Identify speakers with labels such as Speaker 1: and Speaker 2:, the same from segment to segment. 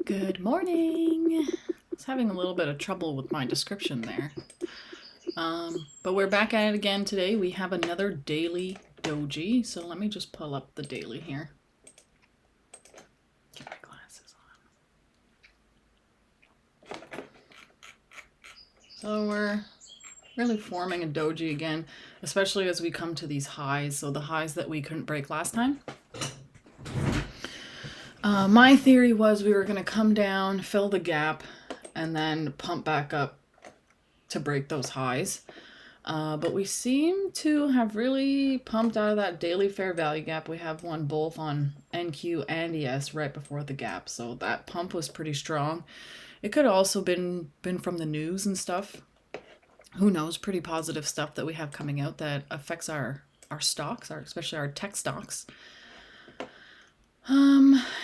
Speaker 1: Good morning. I was having a little bit of trouble with my description there. But we're back at it again today. We have another daily doji. So let me just pull up the daily here. Get my glasses on. So we're really forming a doji again, especially as we come to these highs. So the highs that we couldn't break last time. My theory was we were going to come down, fill the gap, and then pump back up to break those highs. But we seem to have really pumped out of that daily fair value gap. We have one both on NQ and ES right before the gap. So that pump was pretty strong. It could have also been from the news and stuff. Who knows? Pretty positive stuff that we have coming out that affects our stocks, especially our tech stocks.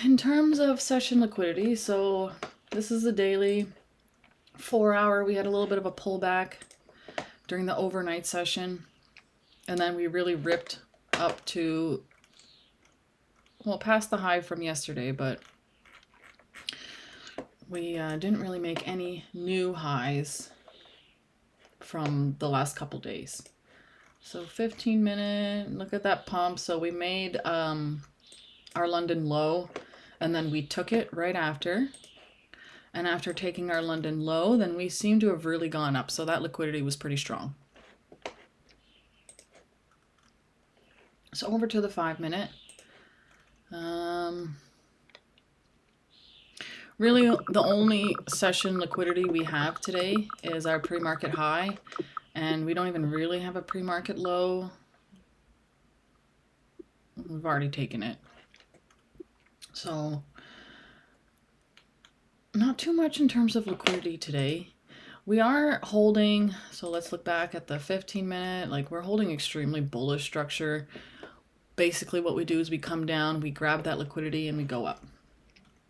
Speaker 1: In terms of session liquidity, so this is the daily 4 hour. We had a little bit of a pullback during the overnight session, and then we really ripped up to, well, past the high from yesterday, but we didn't really make any new highs from the last couple days. So 15-minute, look at that pump. So we made our London low, and then we took it right after. And after taking our London low, then we seem to have really gone up. So that liquidity was pretty strong. So over to the 5-minute. Really, the only session liquidity we have today is our pre-market high. And we don't even really have a pre-market low. We've already taken it. So not too much in terms of liquidity today. We are holding, so let's look back at the 15-minute, like we're holding extremely bullish structure. Basically what we do is we come down, we grab that liquidity, and we go up.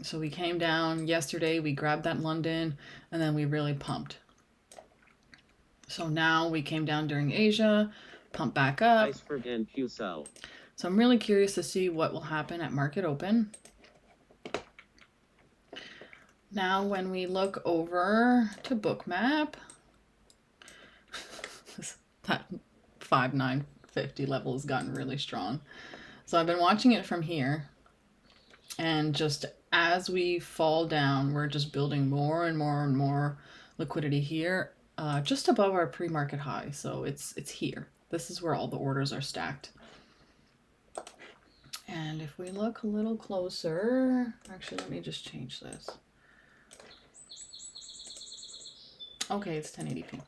Speaker 1: So we came down yesterday, we grabbed that London, and then we really pumped. So now we came down during Asia, pumped back up.
Speaker 2: Iceberg and QSL.
Speaker 1: So I'm really curious to see what will happen at market open. Now when we look over to Bookmap, that 5,950 level has gotten really strong. So I've been watching it from here, and just as we fall down, we're just building more and more and more liquidity here, just above our pre-market high. So it's here. This is where all the orders are stacked. And if we look a little closer, actually, let me just change this. Okay, it's 1080p.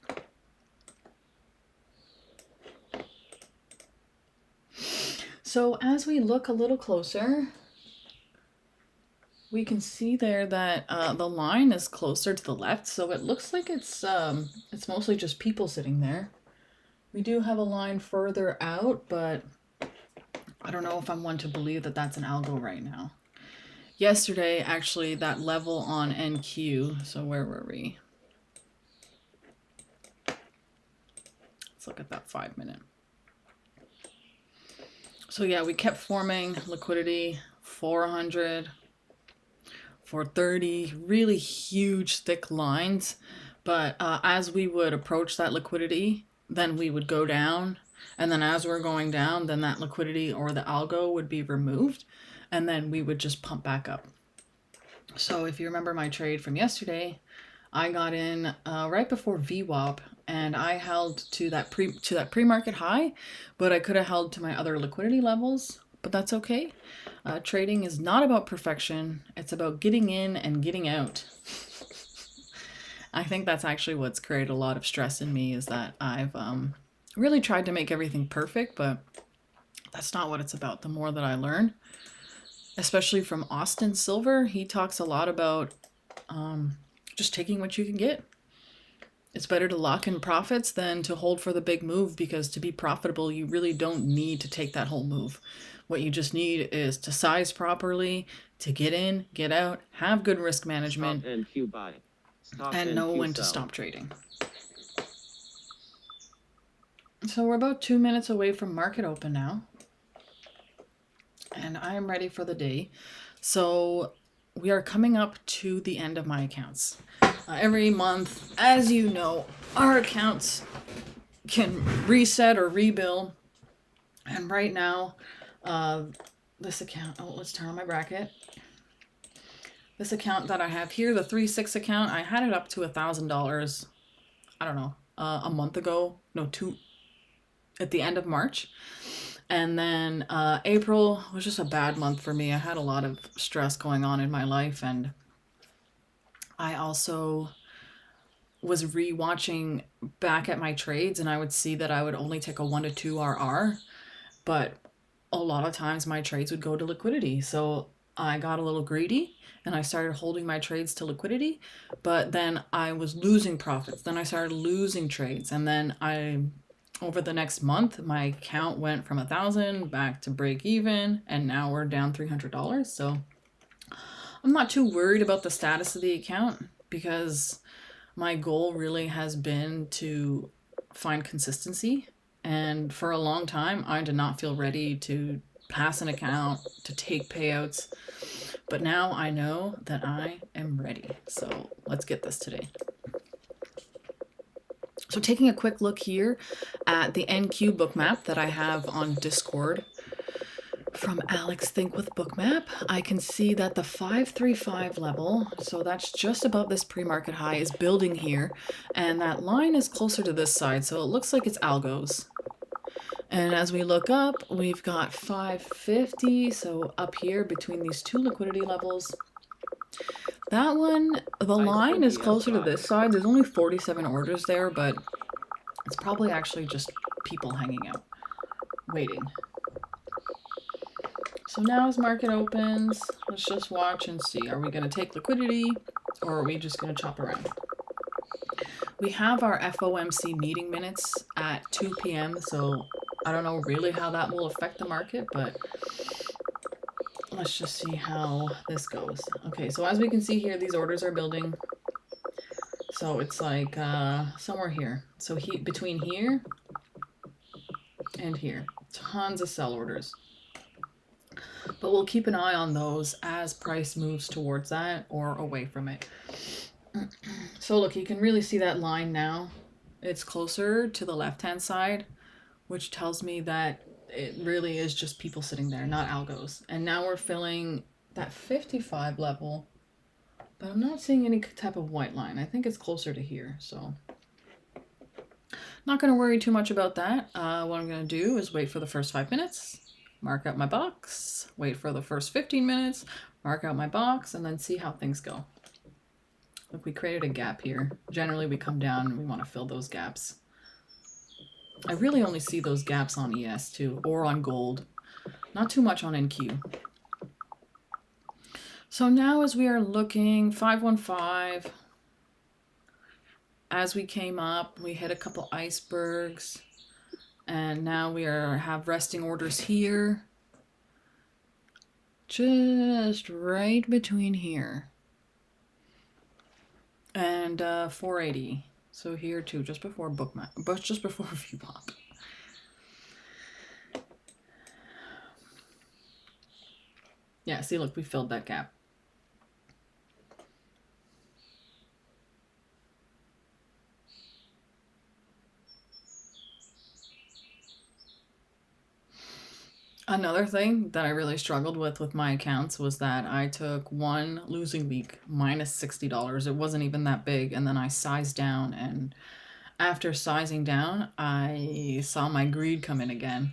Speaker 1: So as we look a little closer, we can see there that the line is closer to the left, so it looks like it's mostly just people sitting there. We do have a line further out, but I don't know if I'm one to believe that that's an algo right now. Yesterday, actually, that level on NQ, so where were we? Let's look at that 5-minute. So yeah, we kept forming liquidity, 400, 430, really huge thick lines. But as we would approach that liquidity, then we would go down. And then as we're going down, then that liquidity or the algo would be removed. And then we would just pump back up. So if you remember my trade from yesterday, I got in right before VWAP, and I held to that pre-market high, but I could have held to my other liquidity levels, but that's okay. Trading is not about perfection. It's about getting in and getting out. I think that's actually what's created a lot of stress in me, is that I've really tried to make everything perfect, but that's not what it's about. The more that I learn, especially from Austin Silver, he talks a lot about just taking what you can get. It's better to lock in profits than to hold for the big move, because to be profitable, you really don't need to take that whole move. What you just need is to size properly, to get in, get out, have good risk management,
Speaker 2: Stop and Q buy. Stop
Speaker 1: and know
Speaker 2: Q
Speaker 1: when to
Speaker 2: sell.
Speaker 1: stop trading. So we're about 2 minutes away from market open now, and I am ready for the day. So we are coming up to the end of my accounts. Every month, as you know, our accounts can reset or rebuild. And right now, this account, let's turn on my bracket. This account that I have here, the 3-6 account, I had it up to $1,000, I don't know, a month ago. No, at the end of March. And then April was just a bad month for me. I had a lot of stress going on in my life, and I also was rewatching back at my trades, and I would see that I would only take a 1 to 2 RR, but a lot of times my trades would go to liquidity. So I got a little greedy and I started holding my trades to liquidity, but then I was losing profits. Then I started losing trades, and then over the next month, my account went from 1,000 back to break even, and now we're down $300. So I'm not too worried about the status of the account, because my goal really has been to find consistency. And for a long time, I did not feel ready to pass an account, to take payouts. But now I know that I am ready. So let's get this today. So taking a quick look here at the NQ bookmap that I have on Discord from Alex Think with Bookmap, I can see that the 535 level, so that's just above this pre-market high, is building here, and that line is closer to this side, so it looks like it's algos. And as we look up, we've got 550, so up here between these two liquidity levels. That one, the line is closer to this side. There's only 47 orders there, but it's probably actually just people hanging out, waiting. So now as market opens, let's just watch and see. Are we going to take liquidity, or are we just going to chop around? We have our FOMC meeting minutes at 2 p.m., so I don't know really how that will affect the market, but let's just see how this goes. Okay, so as we can see here, these orders are building. So it's like somewhere here. So between here and here, tons of sell orders. But we'll keep an eye on those as price moves towards that or away from it. So look, you can really see that line now. It's closer to the left-hand side, which tells me that it really is just people sitting there, not algos. And now we're filling that 55 level, but I'm not seeing any type of white line. I think it's closer to here, so not going to worry too much about that. What I'm going to do is wait for the first 5 minutes, mark out my box, wait for the first 15 minutes, mark out my box, and then see how things go. Look, we created a gap here. Generally, we come down and we want to fill those gaps. I really only see those gaps on ES too, or on gold. Not too much on NQ. So now as we are looking, 515, as we came up, we hit a couple icebergs, and now we have resting orders here, just right between here and 480. So here too, just before bookmap, but just before view pop. Yeah, see, look, we filled that gap. Another thing that I really struggled with my accounts was that I took one losing week minus $60. It wasn't even that big, and then I sized down, and after sizing down, I saw my greed come in again.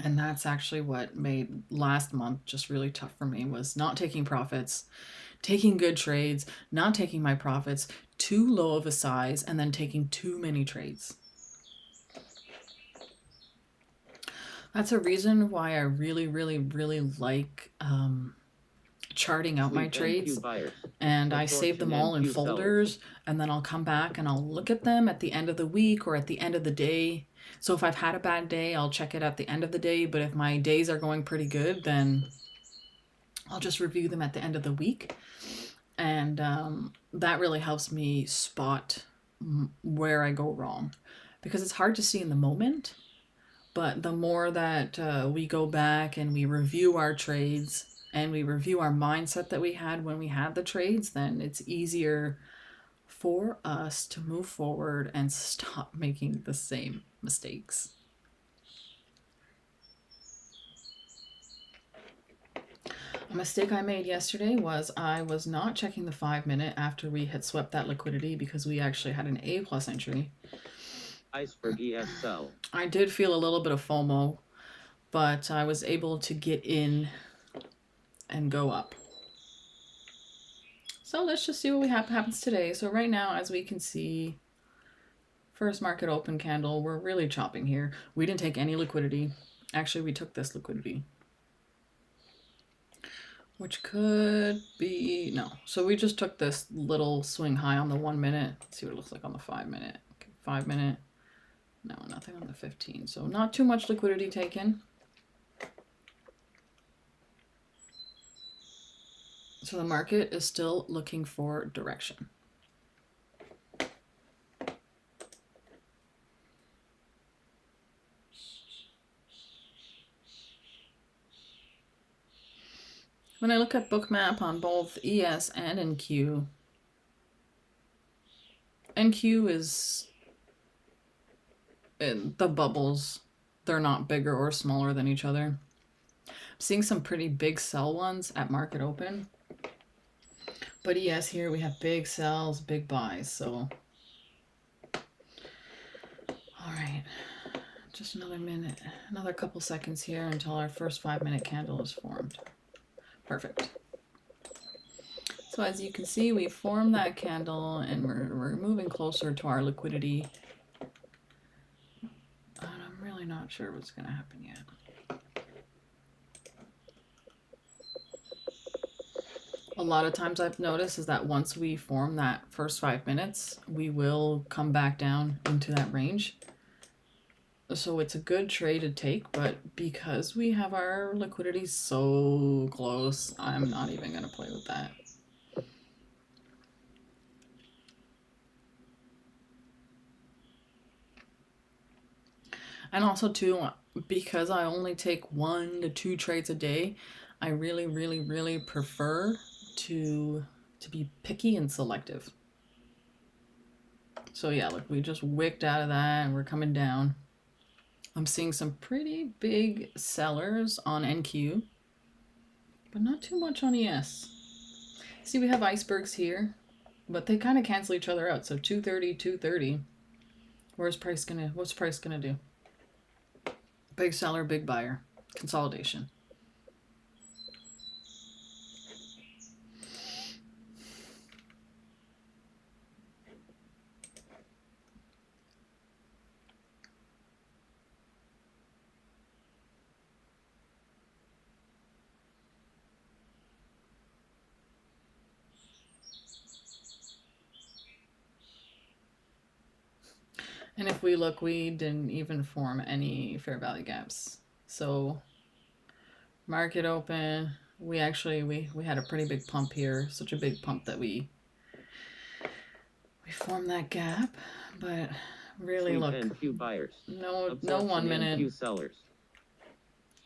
Speaker 1: And that's actually what made last month just really tough for me, was not taking profits, taking good trades, not taking my profits, too low of a size, and then taking too many trades. That's a reason why I really, really, really like charting out my trades, and I save them all in folders, and then I'll come back and I'll look at them at the end of the week or at the end of the day. So if I've had a bad day, I'll check it at the end of the day, but if my days are going pretty good, then I'll just review them at the end of the week. And that really helps me spot where I go wrong, because it's hard to see in the moment. But the more that we go back and we review our trades, and we review our mindset that we had when we had the trades, then it's easier for us to move forward and stop making the same mistakes. A mistake I made yesterday was I was not checking the 5-minute after we had swept that liquidity because we actually had an A plus entry.
Speaker 2: Iceberg ESL.
Speaker 1: I did feel a little bit of FOMO, but I was able to get in and go up. So let's just see what happens today. So right now, as we can see, first market open candle, we're really chopping here. We didn't take any liquidity. Actually, we took this liquidity, which could be, no. So we just took this little swing high on the 1 minute. Let's see what it looks like on the 5-minute. Okay, 5-minute. No, nothing on the 15. So not too much liquidity taken. So the market is still looking for direction. When I look at Bookmap on both ES and NQ, NQ is in the bubbles. They're not bigger or smaller than each other. I'm seeing some pretty big sell ones at market open. But ES here, we have big sells, big buys. So, all right, just another minute, another couple seconds here until our first 5-minute candle is formed. Perfect. So as you can see, we formed that candle and we're moving closer to our liquidity. And I'm really not sure what's going to happen yet. A lot of times I've noticed is that once we form that first 5 minutes, we will come back down into that range. So it's a good trade to take, but because we have our liquidity so close, I'm not even going to play with that. And also too, because I only take 1 to 2 trades a day, I really prefer to be picky and selective. So yeah, look, we just wicked out of that and we're coming down. I'm seeing some pretty big sellers on NQ, but not too much on ES. See, we have icebergs here, but they kind of cancel each other out. So 230, 230. What's price gonna do? Big seller, big buyer. Consolidation. And if we look, we didn't even form any fair value gaps. So market open, we actually, we had a pretty big pump here. Such a big pump that we formed that gap, but really look,
Speaker 2: NQ buyers.
Speaker 1: no 1 minute.
Speaker 2: NQ sellers.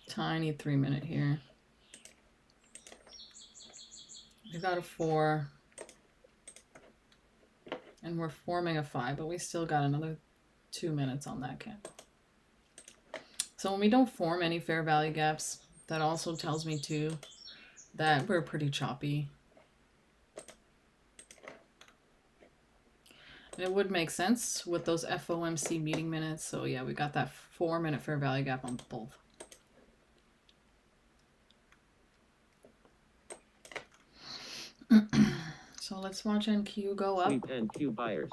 Speaker 1: Tiny 3-minute here. We got a 4. And we're forming a 5, but we still got another 2 minutes on that candle. So when we don't form any fair value gaps, that also tells me too that we're pretty choppy. And it would make sense with those FOMC meeting minutes. So yeah, we got that 4-minute fair value gap on both. So let's watch NQ go up.
Speaker 2: Sweep NQ buyers.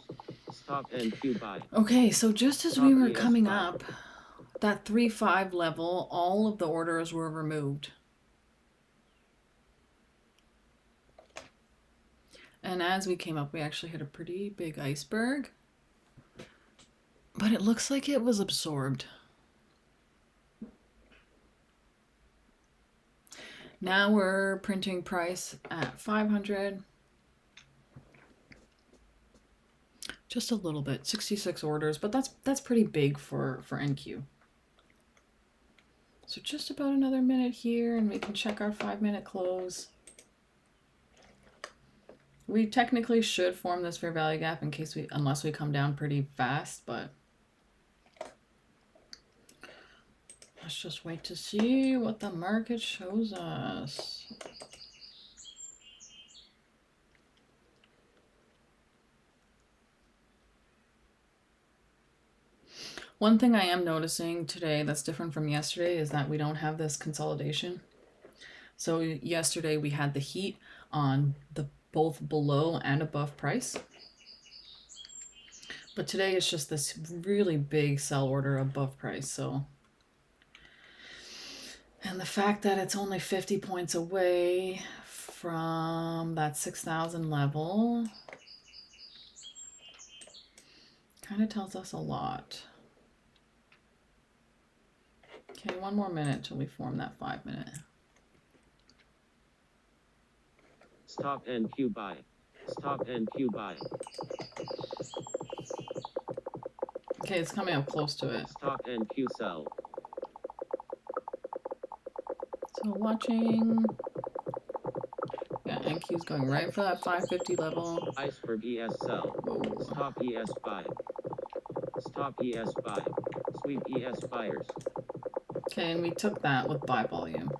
Speaker 2: Stop NQ buy.
Speaker 1: Okay, so just as
Speaker 2: Stop
Speaker 1: we were
Speaker 2: ES
Speaker 1: coming
Speaker 2: buy.
Speaker 1: up, that 3-5 level, all of the orders were removed. And as we came up, we actually hit a pretty big iceberg. But it looks like it was absorbed. Now we're printing price at 500. Just a little bit, 66 orders, but that's pretty big for NQ. So just about another minute here and we can check our 5-minute close. We technically should form this fair value gap in case unless we come down pretty fast, but let's just wait to see what the market shows us. One thing I am noticing today that's different from yesterday is that we don't have this consolidation. So yesterday we had the heat on the both below and above price. But today it's just this really big sell order above price. So, and the fact that it's only 50 points away from that 6,000 level kind of tells us a lot. Okay, one more minute till we form that 5-minute.
Speaker 2: Stop and Q buy. Stop and Q buy.
Speaker 1: Okay, it's coming up close to it.
Speaker 2: Stop and Q sell.
Speaker 1: So watching. Yeah, NQ's going right for that 550 level.
Speaker 2: Iceberg ES sell.
Speaker 1: Whoa.
Speaker 2: Stop ES buy. Stop ES buy. Sweep ES buyers.
Speaker 1: Okay, and we took that with buy volume.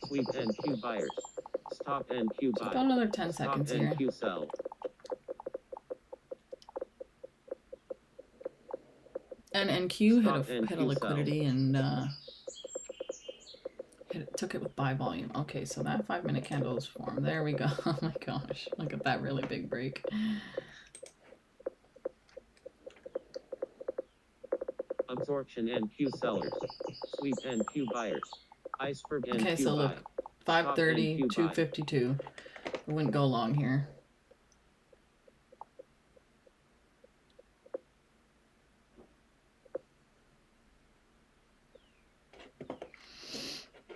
Speaker 2: Sweep and Q buyers. Stop and Q
Speaker 1: So
Speaker 2: buy.
Speaker 1: about another 10 seconds
Speaker 2: Stop
Speaker 1: here.
Speaker 2: and Q sell.
Speaker 1: And NQ
Speaker 2: Stop
Speaker 1: hit
Speaker 2: and
Speaker 1: a
Speaker 2: Q
Speaker 1: liquidity and took it with buy volume. Okay, so that 5-minute candle is formed. There we go. Oh my gosh, look at that really big break.
Speaker 2: Absorption and Q sellers. Sweep and Q buyers. Iceberg and
Speaker 1: Okay,
Speaker 2: Q
Speaker 1: so
Speaker 2: buy.
Speaker 1: look, 530,
Speaker 2: Q buy.
Speaker 1: 252. We wouldn't go long here.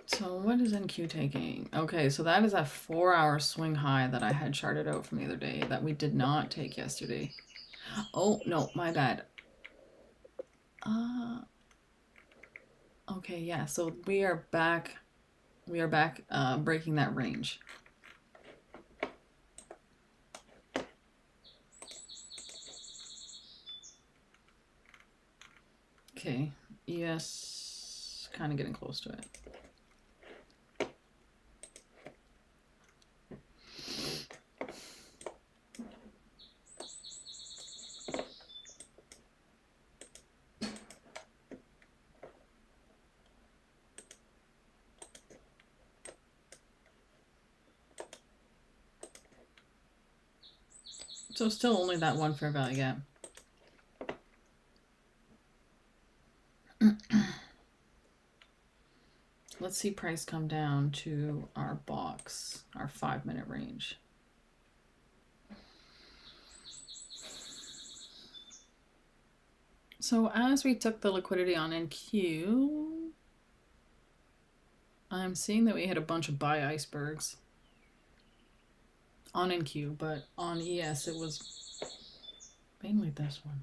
Speaker 1: So what is NQ taking? Okay, so that is a 4-hour swing high that I had charted out from the other day that we did not take yesterday. Oh, no, my bad. Okay, yeah, so we are back breaking that range. Okay, yes, kind of getting close to it. So still only that one fair value gap. Let's see price come down to our box, our 5-minute range. So as we took the liquidity on NQ, I'm seeing that we hit a bunch of buy icebergs on NQ, but on ES it was mainly this one.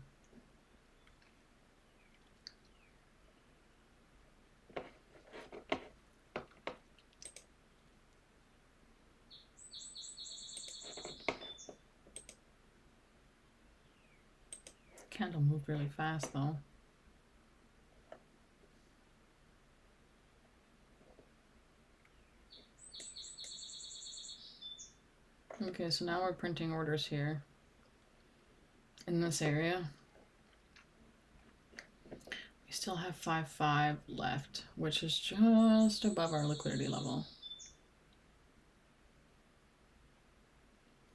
Speaker 1: Candle moved really fast though. Okay, so now we're printing orders here in this area. We still have 5.5 left, which is just above our liquidity level.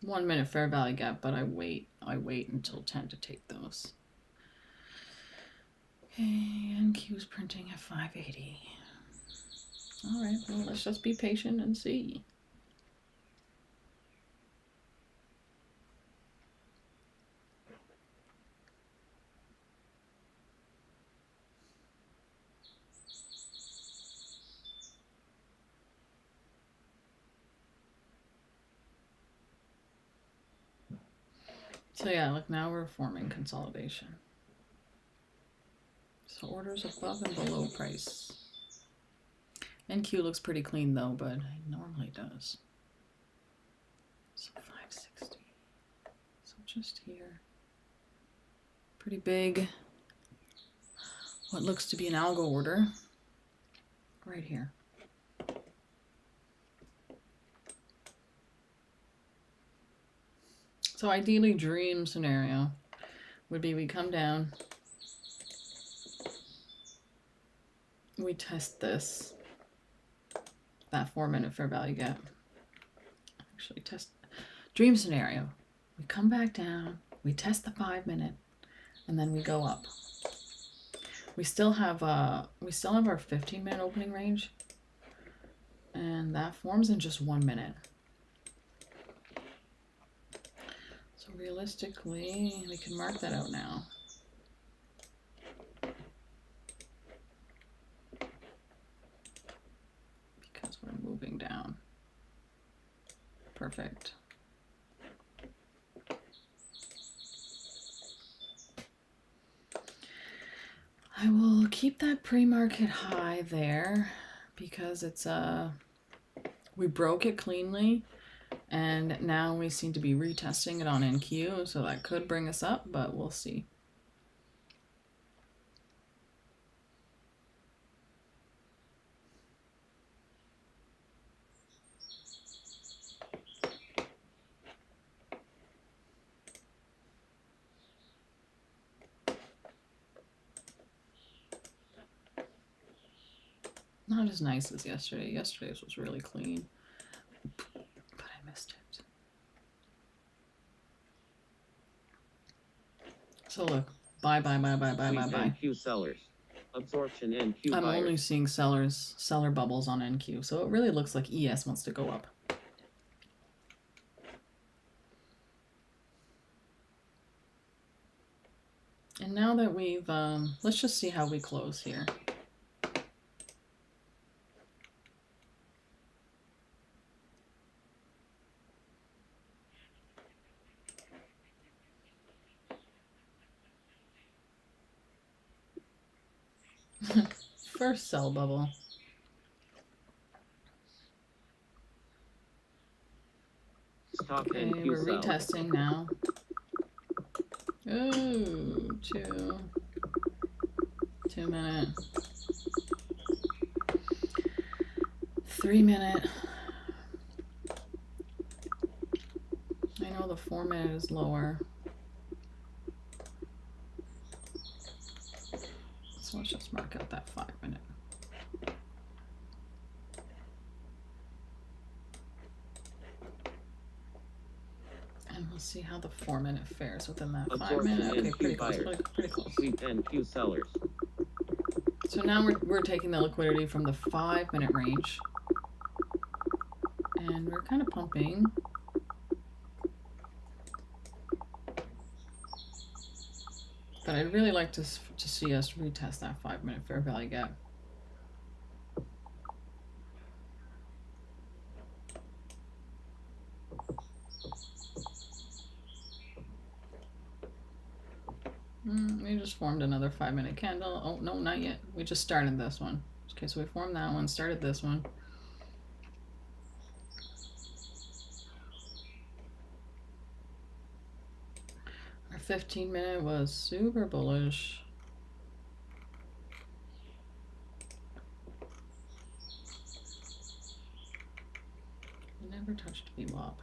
Speaker 1: 1 minute fair value gap, but I wait until 10 to take those. Okay, NQ's printing at 580. All right, well, let's just be patient and see. So yeah, look, now we're forming consolidation. So orders above and below price. NQ looks pretty clean though, but it normally does. So 560. So just here. Pretty big. What looks to be an algo order. Right here. So ideally, dream scenario would be we come down, we test this, that 4-minute fair value gap. Actually, test dream scenario. We come back down, we test the 5-minute, and then we go up. We still have our 15-minute opening range, and that forms in just 1 minute. So realistically, we can mark that out now. Because we're moving down. Perfect. I will keep that pre-market high there because it's we broke it cleanly and now we seem to be retesting it on NQ, so that could bring us up, but we'll see. Not as nice as yesterday. Yesterday's was really clean, but I missed it. So look, buy.
Speaker 2: NQ sellers. Absorption NQ
Speaker 1: I'm
Speaker 2: buyers.
Speaker 1: only seeing seller bubbles on NQ, so it really looks like ES wants to go up. And now that we've, let's just see how we close here. First sell bubble.
Speaker 2: Stop
Speaker 1: Okay,
Speaker 2: NQ
Speaker 1: we're
Speaker 2: sell.
Speaker 1: retesting now. Ooh, 2 minute, 3 minute. I know the 4 minute is lower. So let's just mark out that 5 minute. And we'll see how the 4 minute fares within that 5 minute. Okay, pretty close, pretty close.
Speaker 2: Sweep NQ sellers.
Speaker 1: So now we're taking the liquidity from the 5 minute range. And we're kind of pumping. But I'd really like to see us retest that 5 minute fair value gap. We just formed another 5 minute candle. Oh, no, not yet. We just started this one. Okay, so we formed that one, started this one. Our 15 minute was super bullish. We never touched VWAP.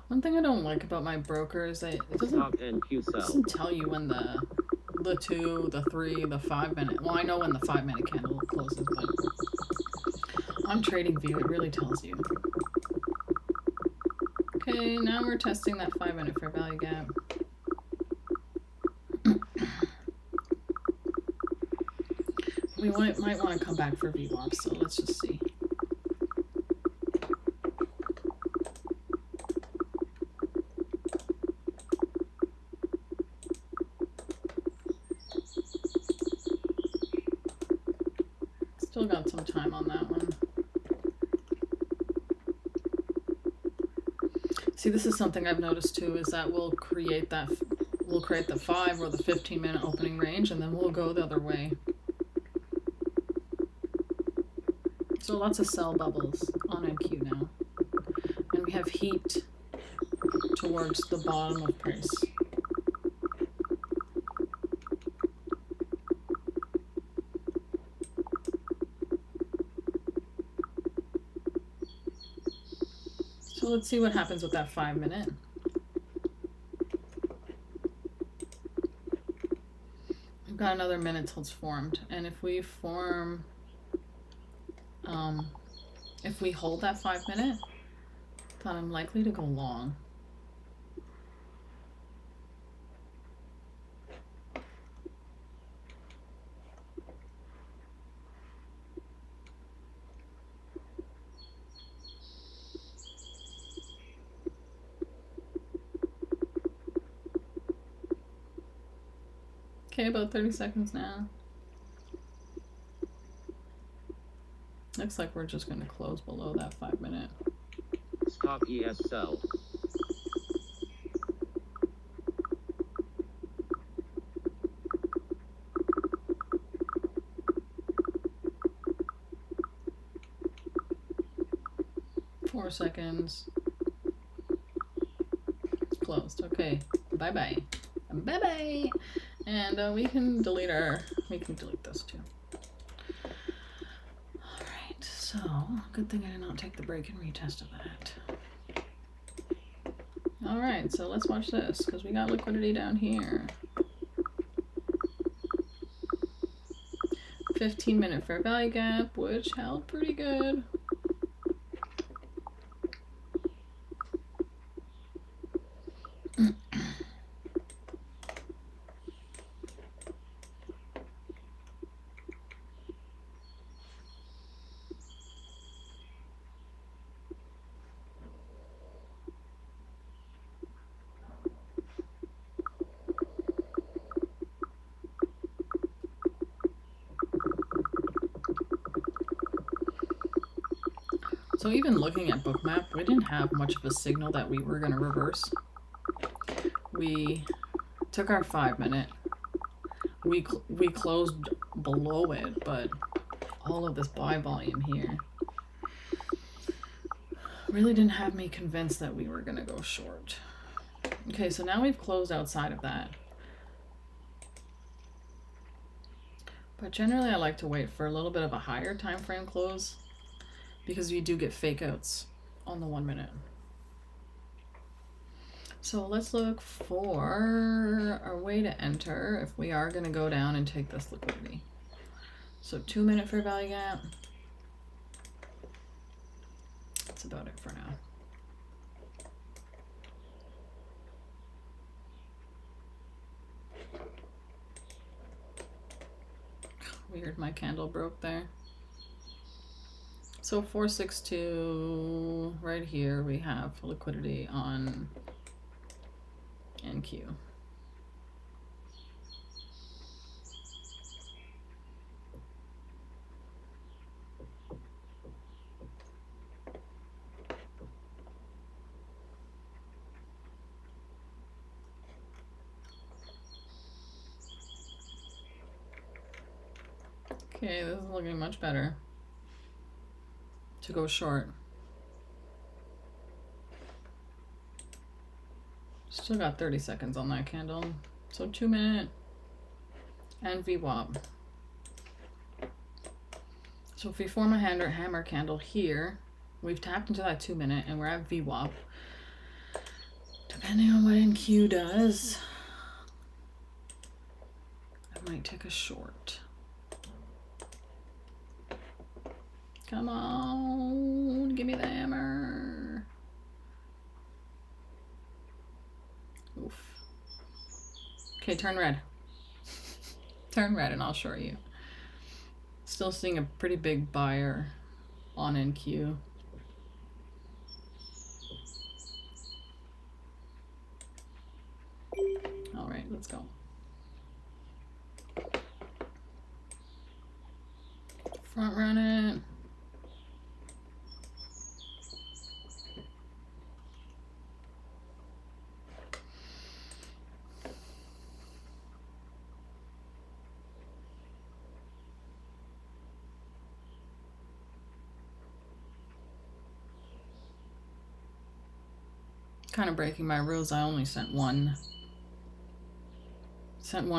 Speaker 1: One thing I don't like about my broker is that it doesn't tell you when the 2, the 3, the 5 minute. Well, I know when the 5 minute candle closes, but on TradingView it really tells you. Okay, now we're testing that 5 minute fair value gap. We might want to come back for VWAP, so let's just see. the time on that one. See, this is something I've noticed too, is that we'll create the 5 or the 15-minute opening range, and then we'll go the other way. So lots of sell bubbles on NQ now. And we have heat towards the bottom of price. So let's see what happens with that 5-minute. We've got another minute till it's formed. And if we form, if we hold that 5-minute, then I'm likely to go long. Okay, about 30 seconds now. Looks like we're just going to close below that 5-minute.
Speaker 2: Stop ES sell.
Speaker 1: Four seconds. Closed. Okay. Bye-bye. Bye-bye. And we can delete this too. Alright, so good thing I did not take the break and retest of that. Alright, so let's watch this, because we got liquidity down here. 15-minute fair value gap, which held pretty good. So even looking at Bookmap, we didn't have much of a signal that we were going to reverse. We took our 5-minute. We closed below it, but all of this buy volume here really didn't have me convinced that we were going to go short. Okay, so now we've closed outside of that. But generally I like to wait for a little bit of a higher time frame close, because you do get fake outs on the 1-minute. So let's look for our way to enter if we are going to go down and take this liquidity. So 2-minute fair value gap. That's about it for now. Weird, my candle broke there. So 462, right here we have liquidity on NQ. Okay, this is looking much better to go short. Still got 30 seconds on that candle. So 2-minute and VWAP. So if we form a hammer candle here, we've tapped into that 2-minute and we're at VWAP. Depending on what NQ does, I might take a short. Come on, give me the hammer. Oof. Okay, turn red. Turn red and I'll show you. Still seeing a pretty big buyer on NQ. All right, let's go. Front run it. Kind of breaking my rules. I only sent one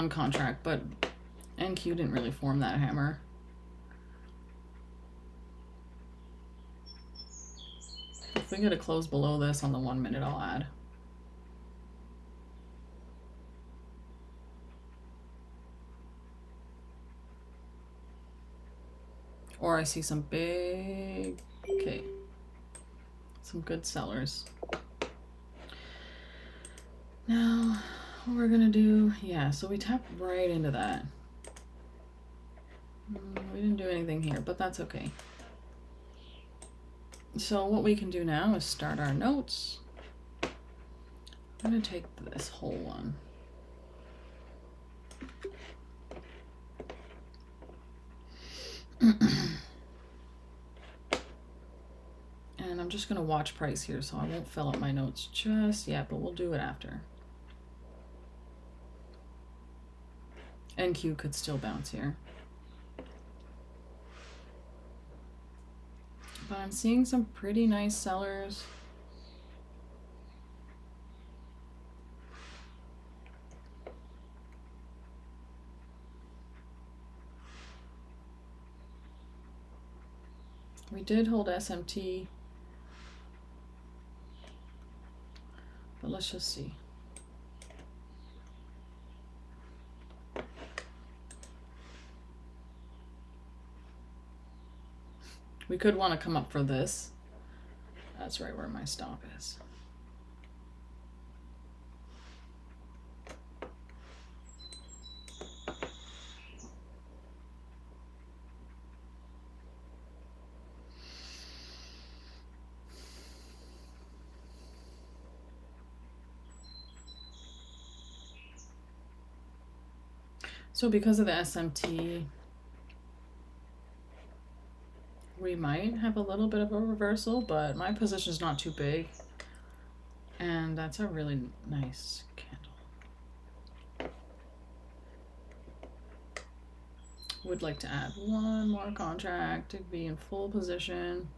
Speaker 1: contract, but NQ didn't really form that hammer. If we get a close below this on the 1 minute, I'll add. Or I see some big, okay, some good sellers. Now, what we're gonna do, yeah, so we tapped right into that. We didn't do anything here, but that's okay. So what we can do now is start our notes. I'm gonna take this whole one. And I'm just gonna watch price here, so I won't fill up my notes just yet, but we'll do it after. NQ could still bounce here. But I'm seeing some pretty nice sellers. We did hold SMT, but let's just see. We could want to come up for this. That's right where my stop is. So because of the SMT, we might have a little bit of a reversal, but my position is not too big. And that's a really nice candle. Would like to add one more contract to be in full position.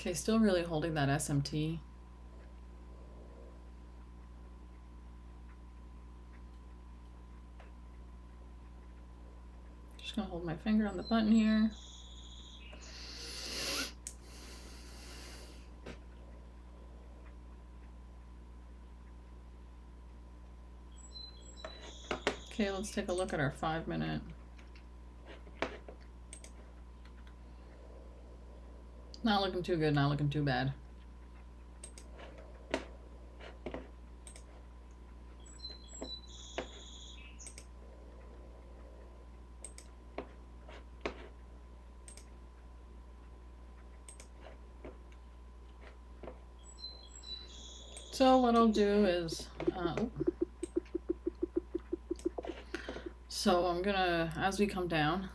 Speaker 1: Okay, still really holding that SMT. Just gonna hold my finger on the button here. Okay, let's take a look at our 5 minute. Not looking too good, not looking too bad. So what I'll do is, so I'm gonna, as we come down,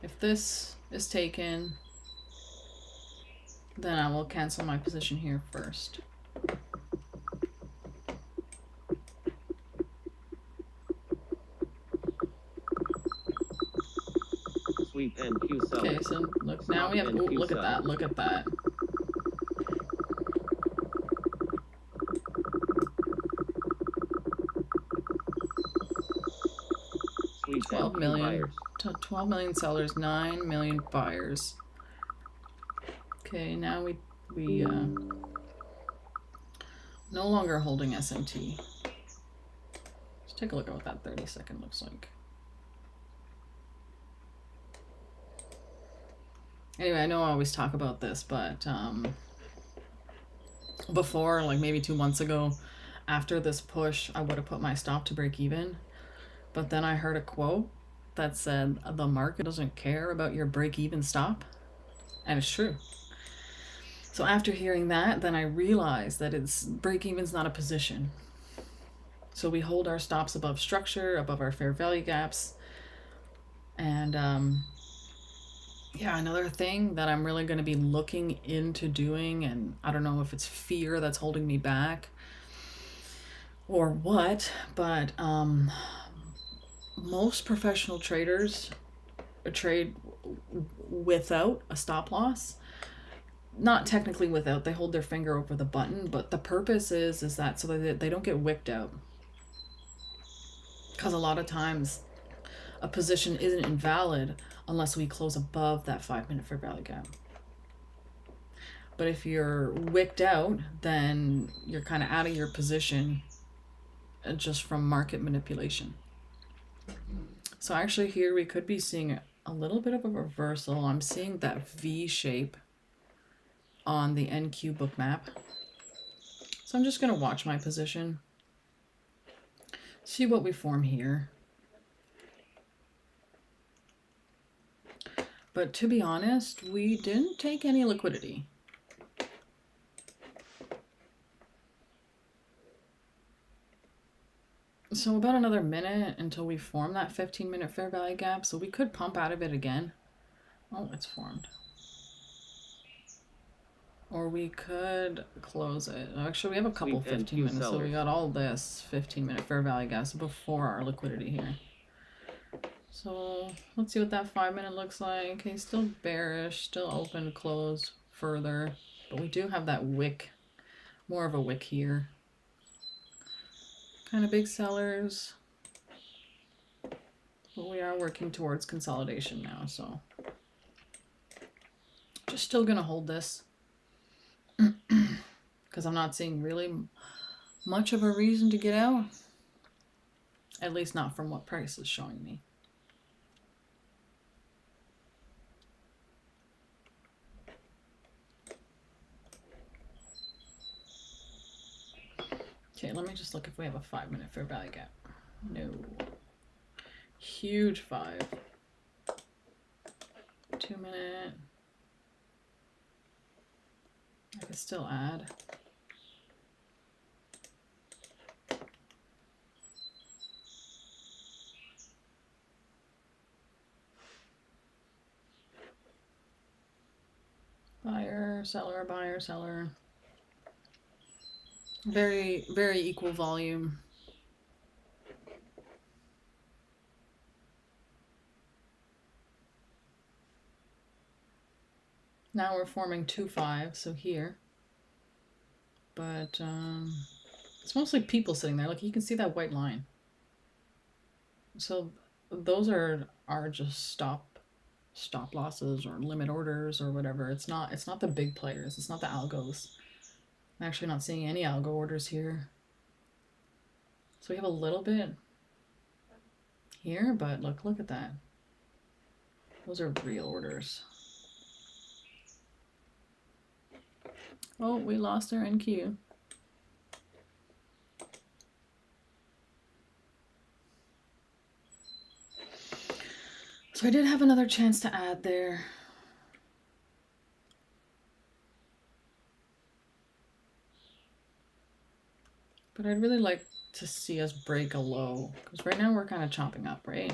Speaker 1: if this is taken, then I will cancel my position here first.
Speaker 2: Sweep NQ sellers.
Speaker 1: Okay, so look, now we have, ooh, look at that, look at that.
Speaker 2: Sweep
Speaker 1: 12
Speaker 2: NQ
Speaker 1: million,
Speaker 2: buyers.
Speaker 1: 12 million sellers, 9 million buyers. Okay, now we no longer holding SMT. Let's take a look at what that 30-second looks like. Anyway, I know I always talk about this, but before, like maybe 2 months ago, after this push, I would have put my stop to break even. But then I heard a quote that said, the market doesn't care about your break-even stop. And it's true. So after hearing that, then I realized that it's break-even's not a position. So we hold our stops above structure, above our fair value gaps. And yeah, another thing that I'm really going to be looking into doing, and I don't know if it's fear that's holding me back or what, but most professional traders trade without a stop loss. Not technically without, they hold their finger over the button, but the purpose is that so that they don't get wicked out. Because a lot of times a position isn't invalid unless we close above that 5-minute fair value gap. But if you're wicked out, then you're kind of out of your position just from market manipulation. So actually here we could be seeing a little bit of a reversal. I'm seeing that V shape on the NQ book map. So I'm just going to watch my position. See what we form here. But to be honest, we didn't take any liquidity. So about another minute until we form that 15-minute fair value gap. So we could pump out of it again. Oh, it's formed. Or we could close it. Actually, we have a couple 15 minutes, so we got all this 15-minute fair value gaps before our liquidity here. So let's see what that 5-minute looks like. Okay, still bearish, still open to close further. But we do have that wick, more of a wick here. Kind of big sellers. But we are working towards consolidation now, so just still gonna hold this. Because I'm not seeing really much of a reason to get out. At least not from what price is showing me. Okay, let me just look if we have a 5-minute fair value gap. No. Huge 5. 2-minute. I could still add. Buyer, seller, buyer, seller. Very, very equal volume. Now we're forming 2-5, so here. But it's mostly people sitting there. Like you can see that white line. So those are just stop losses or limit orders or whatever. It's not the big players. It's not the algos. I'm actually not seeing any algo orders here. So we have a little bit here, but look at that. Those are real orders. Oh, we lost our NQ. So I did have another chance to add there. But I'd really like to see us break a low. Because right now we're kind of chopping up, right?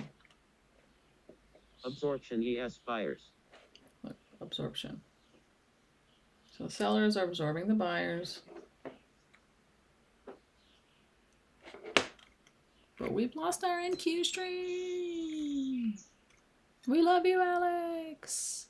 Speaker 2: Absorption ES buyers.
Speaker 1: Look, absorption. So sellers are absorbing the buyers. But we've lost our NQ stream. We love you, Alex.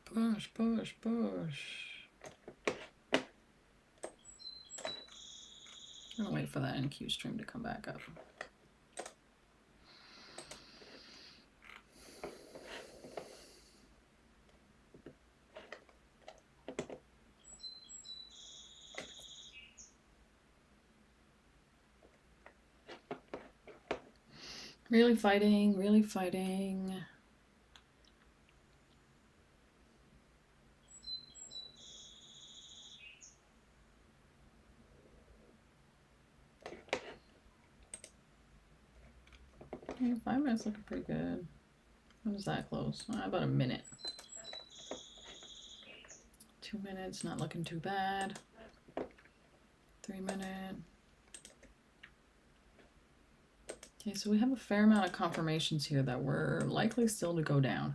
Speaker 1: Push, push, push. I'm gonna wait for that NQ stream to come back up. Really fighting, really fighting. Okay, 5 minutes looking pretty good. When does that close? About a minute. 2 minutes, not looking too bad. 3 minute. Okay, so we have a fair amount of confirmations here that we're likely still to go down.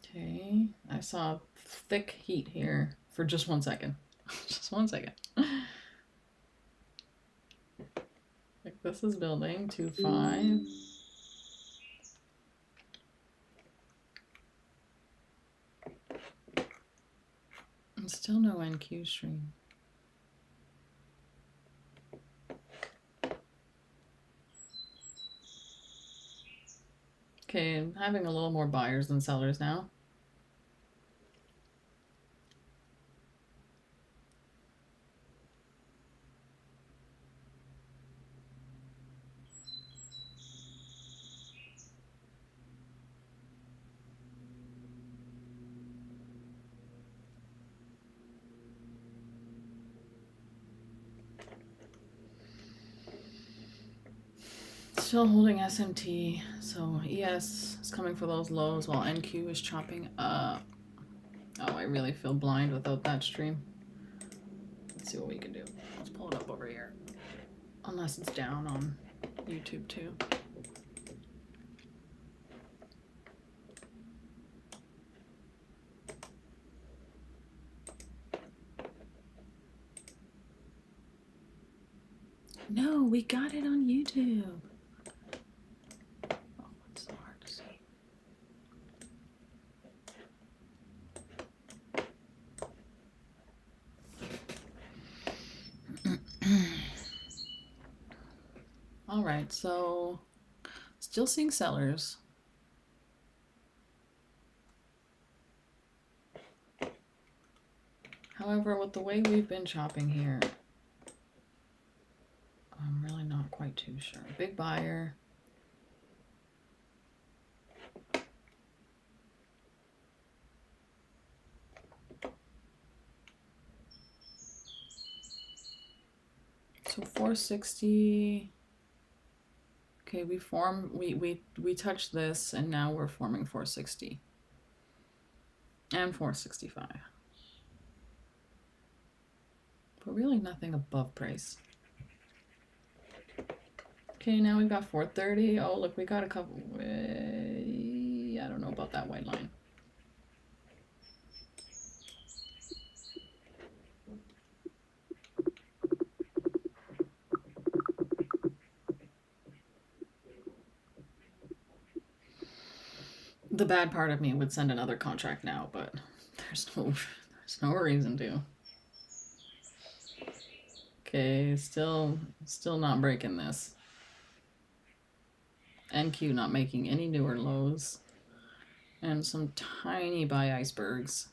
Speaker 1: Okay, I saw thick heat here for just 1 second. Just 1 second. Like this is building 2-5. And still no NQ stream. Okay, I'm having a little more buyers than sellers now. Still holding SMT, so ES is coming for those lows while NQ is chopping up. Oh, I really feel blind without that stream. Let's see what we can do. Let's pull it up over here. Unless it's down on YouTube too. No, we got it on YouTube. Oh, it's so hard to see. All right, so still seeing sellers. However, with the way we've been chopping here, I'm really not quite too sure. Big buyer. So 460. Okay, we touched this and now we're forming 460 and 465. But really nothing above price. Okay, now we've got 430. Oh, look, we got a couple. I don't know about that white line. The bad part of me would send another contract now, but there's no reason to. Okay, still not breaking this. NQ not making any newer lows. And some tiny buy icebergs.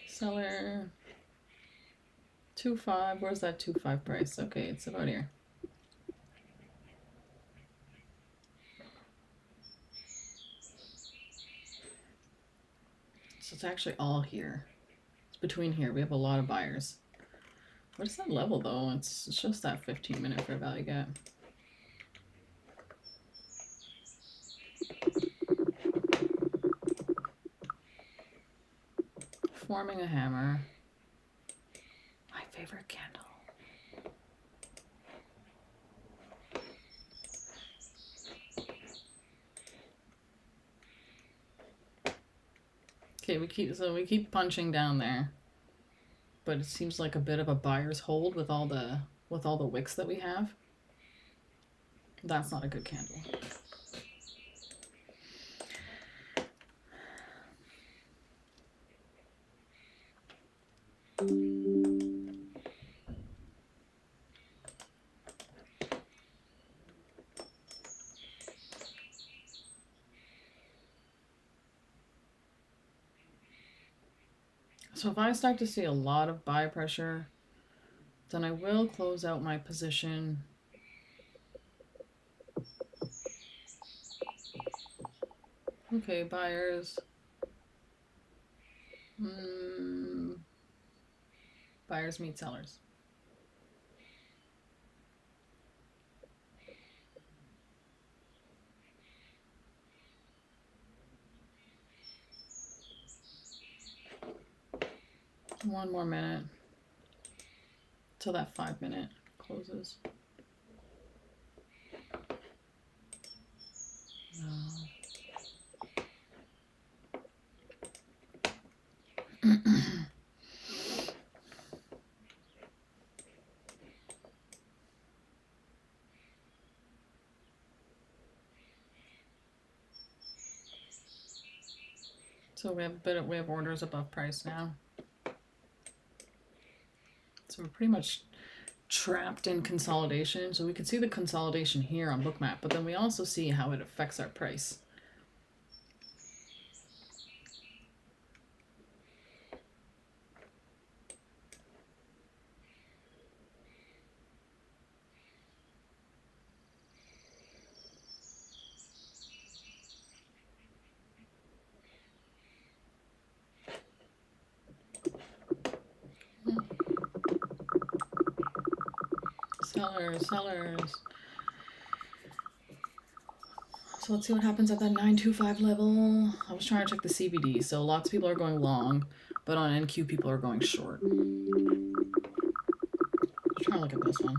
Speaker 1: Seller 2.5. Where's that 2.5 price? Okay, it's about here. So it's actually all here. It's between here. We have a lot of buyers. What is that level though? It's just that 15-minute fair value gap. Forming a hammer. My favorite candle. Okay, we keep punching down there. But it seems like a bit of a buyer's hold with all the wicks that we have. That's not a good candle. So if I start to see a lot of buy pressure, then I will close out my position. Okay, buyers. Buyers meet sellers. One more minute till that 5 minute closes. No. So we have orders above price now. So we're pretty much trapped in consolidation. So we can see the consolidation here on Bookmap, but then we also see how it affects our price. Sellers. So let's see what happens at that 925 level. I was trying to check the CBD. So lots of people are going long, but on NQ people are going short. Let's try to look at this one.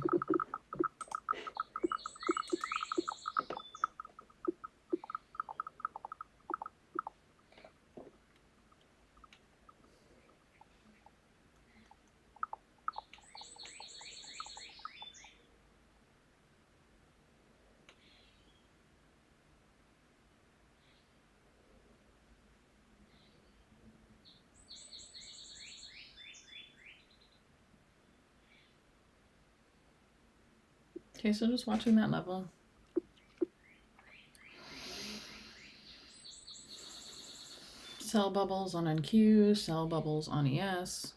Speaker 1: Okay, so just watching that level. Sell bubbles on NQ, sell bubbles on ES.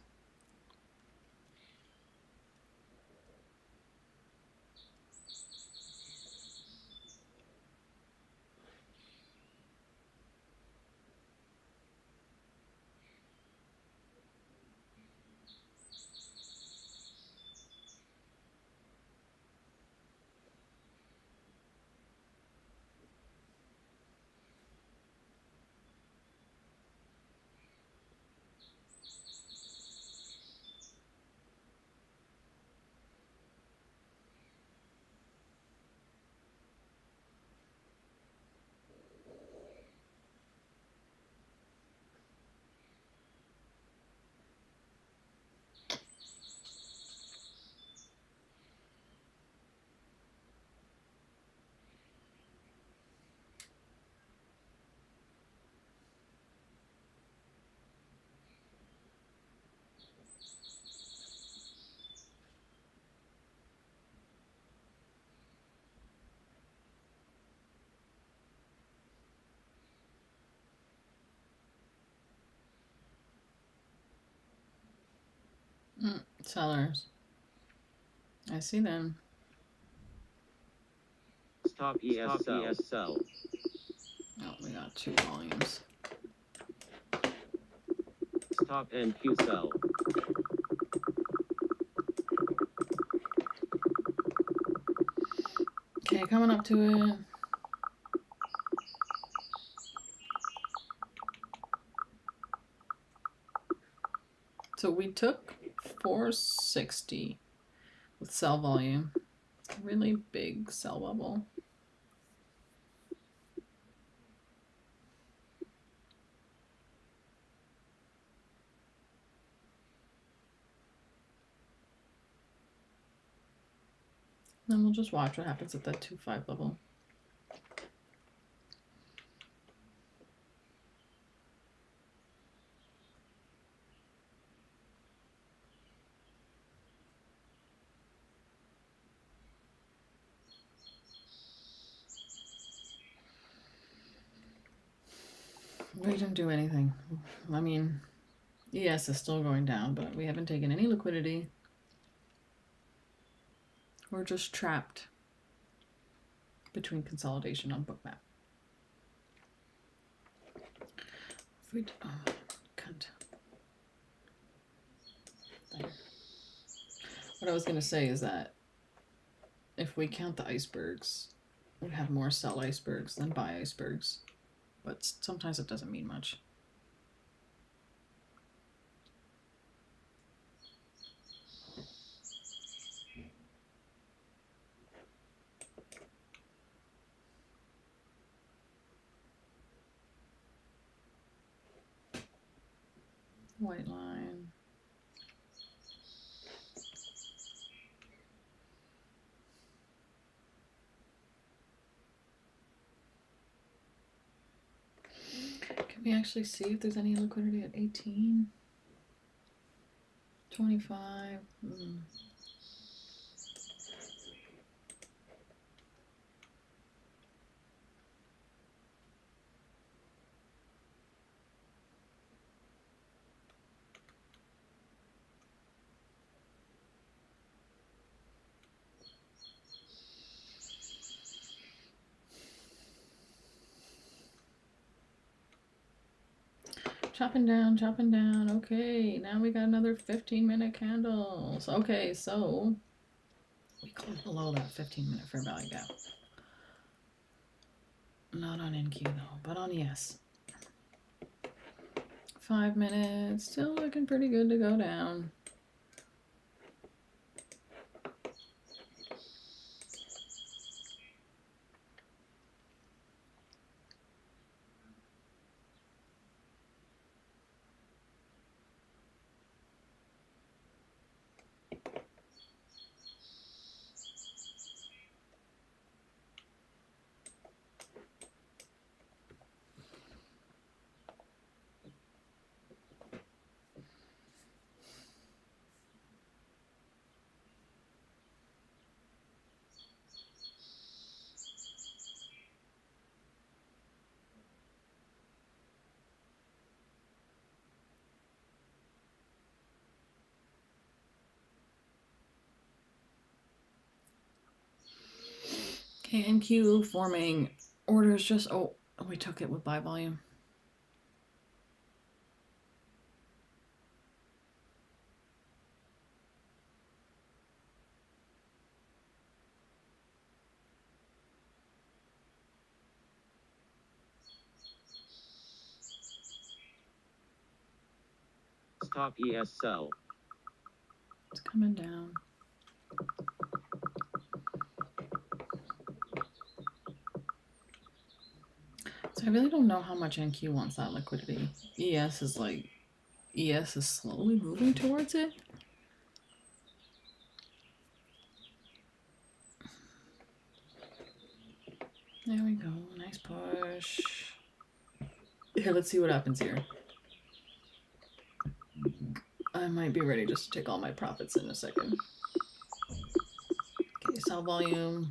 Speaker 1: Sellers. I see them.
Speaker 2: Stop ES sell.
Speaker 1: Oh, we got 2 volumes.
Speaker 2: Stop NQ sell.
Speaker 1: Okay, coming up to it. So we took 460 with sell volume. Really big sell bubble. Then we'll just watch what happens at that 2.5 level. We didn't do anything. I mean, ES is still going down, but we haven't taken any liquidity. We're just trapped between consolidation on Bookmap. If we, oh, cunt. There. What I was going to say is that if we count the icebergs, we have more sell icebergs than buy icebergs. But sometimes it doesn't mean much. White line. Can we actually see if there's any liquidity at 18? 25? Chopping down, chopping down. Okay, now we got another 15-minute candles. Okay, so we closed below that 15-minute fair value gap. Not on NQ though, but on ES. 5 minutes, still looking pretty good to go down. Okay, NQ forming orders just, oh, we took it with buy volume.
Speaker 2: Stop ES sell.
Speaker 1: It's coming down. So I really don't know how much NQ wants that liquidity. ES is slowly moving towards it. There we go, nice push. Here, let's see what happens here. I might be ready just to take all my profits in a second. Okay, sell volume.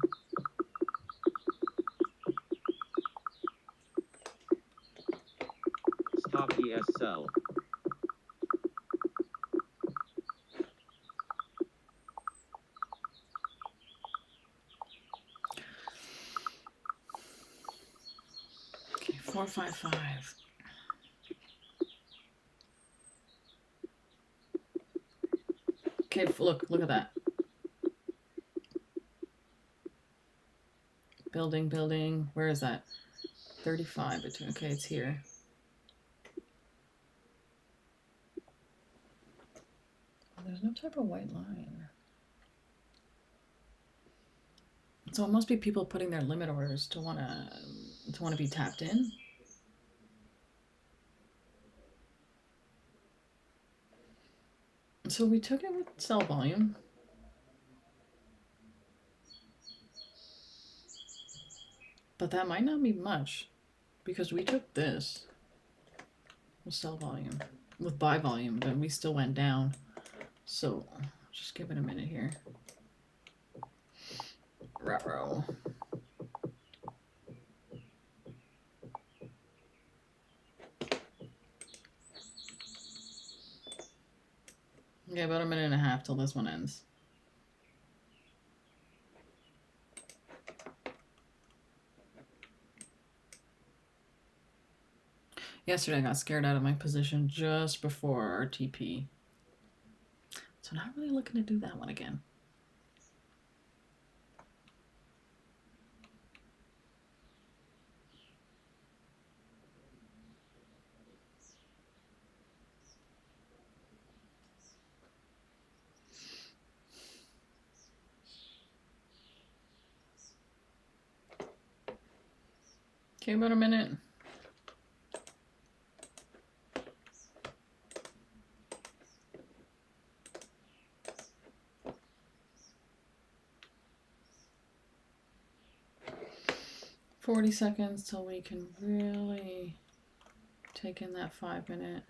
Speaker 2: Stop ES sell.
Speaker 1: Okay, 455. Okay, look at that. Building. Where is that? 35 between. Okay, it's here. There's no type of white line. So it must be people putting their limit orders to wanna be tapped in. So we took it with sell volume. But that might not be much because we took this with sell volume, with buy volume, but we still went down. So just give it a minute here. Ruh-roh. Okay, about a minute and a half till this one ends. Yesterday I got scared out of my position just before our TP. So So not really looking to do that one again. Okay, about a minute. $40 seconds till we can really take in that 5 minute.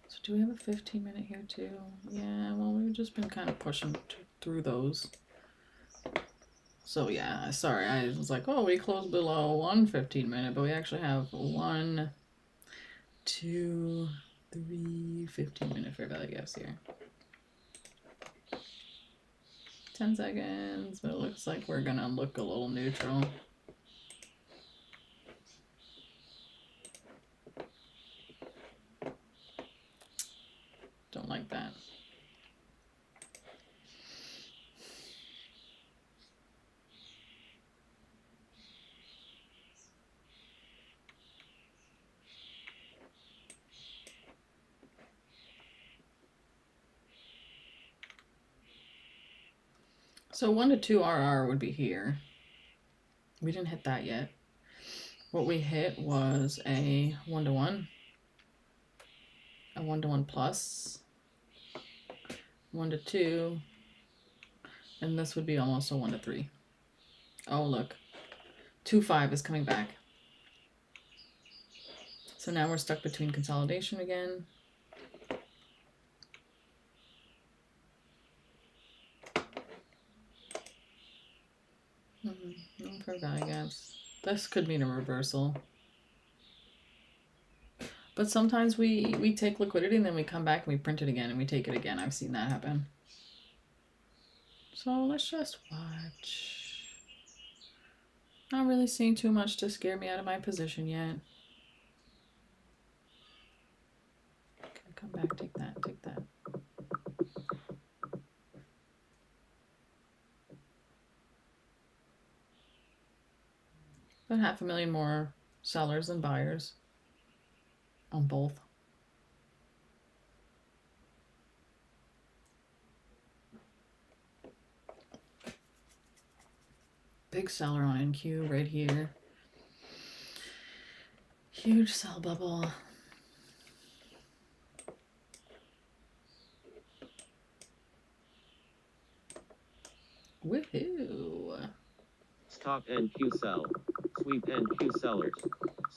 Speaker 1: So do we have a 15 minute here too? Yeah, well, we've just been kind of pushing through those. So yeah, sorry, I was like, oh, we closed below 1 15 minute, but we actually have 1, 2, 3 15-minute fair value gaps here. 10 seconds, but it looks like we're gonna look a little neutral. Don't like that. So 1 to 2 RR would be here. We didn't hit that yet. What we hit was a 1 to 1, a 1 to 1 plus, 1 to 2, and this would be almost a 1 to 3. Oh, look. 2-5 is coming back. So now we're stuck between consolidation again. No fair value gaps. This could mean a reversal. But sometimes we take liquidity and then we come back and we print it again and we take it again. I've seen that happen. So let's just watch. Not really seeing too much to scare me out of my position yet. Okay, come back, take that, take that. About 500,000 more sellers than buyers on both. Big seller on NQ right here. Huge sell bubble. Woohoo!
Speaker 2: Stop NQ sell. Sweep NQ sellers.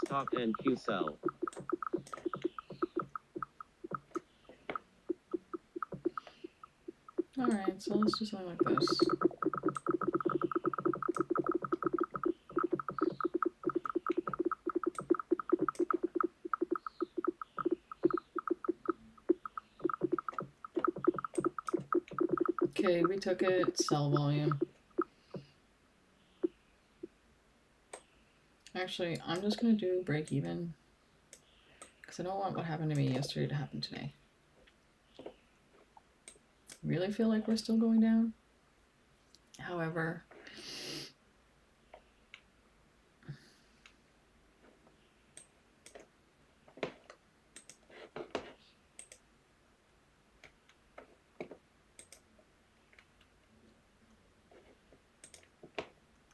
Speaker 2: Stop NQ sell.
Speaker 1: Alright, so let's do something like this. Okay, we took it, sell volume. Actually, I'm just going to do break even because I don't want what happened to me yesterday to happen today. Really feel like we're still going down. However,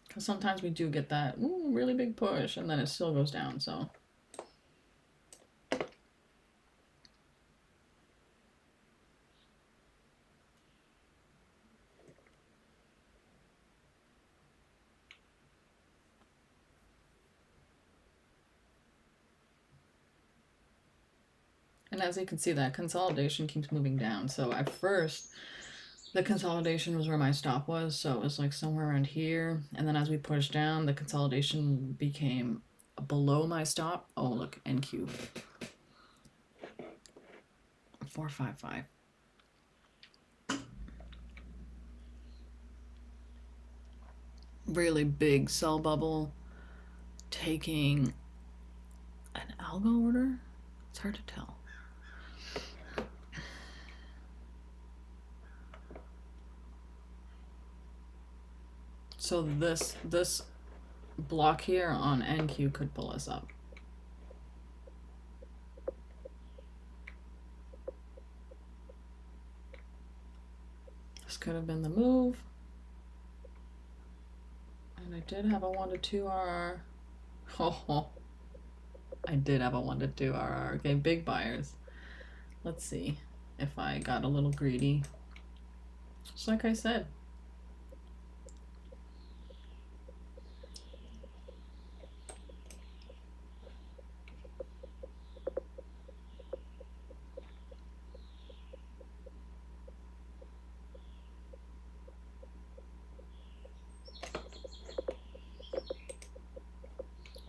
Speaker 1: because sometimes we do get that really big push and then it still goes down, so. And as you can see, that consolidation keeps moving down. So at first, the consolidation was where my stop was. So it was like somewhere around here. And then as we pushed down, the consolidation became below my stop. Oh, look, NQ. 455. Really big sell bubble. Taking an algo order? It's hard to tell. So this block here on NQ could pull us up. This could have been the move. And I did have a 1 to 2 RR. Oh, I did have a 1 to 2 RR. Okay, big buyers. Let's see if I got a little greedy. Just like I said.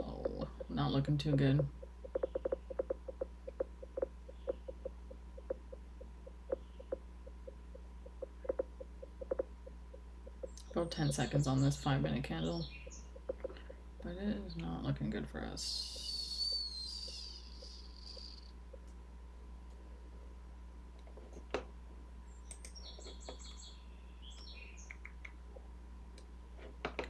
Speaker 1: Oh, not looking too good. About 10 seconds on this 5-minute candle. But it is not looking good for us.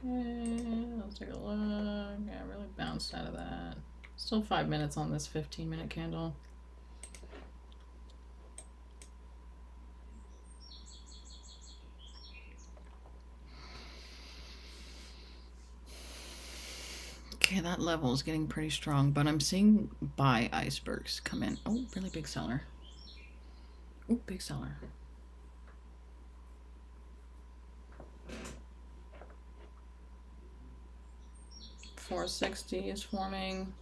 Speaker 1: Okay, let's take a look. Yeah, I really bounced out of that. Still 5 minutes on this 15-minute candle. Okay, that level is getting pretty strong, but I'm seeing buy icebergs come in. Oh, really big seller. Oh, big seller. $460 is forming.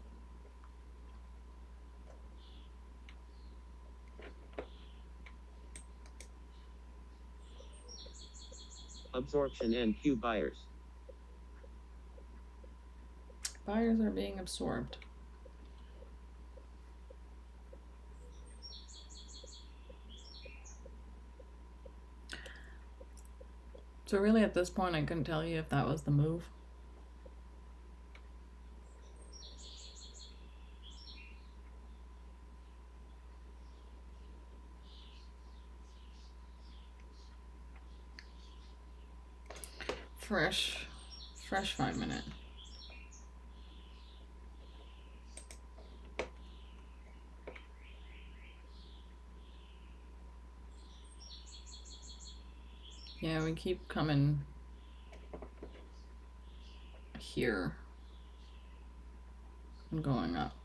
Speaker 2: Absorption NQ buyers.
Speaker 1: Buyers are being absorbed. So really at this point I couldn't tell you if that was the move. Fresh 5-minute. Yeah, we keep coming here and going up.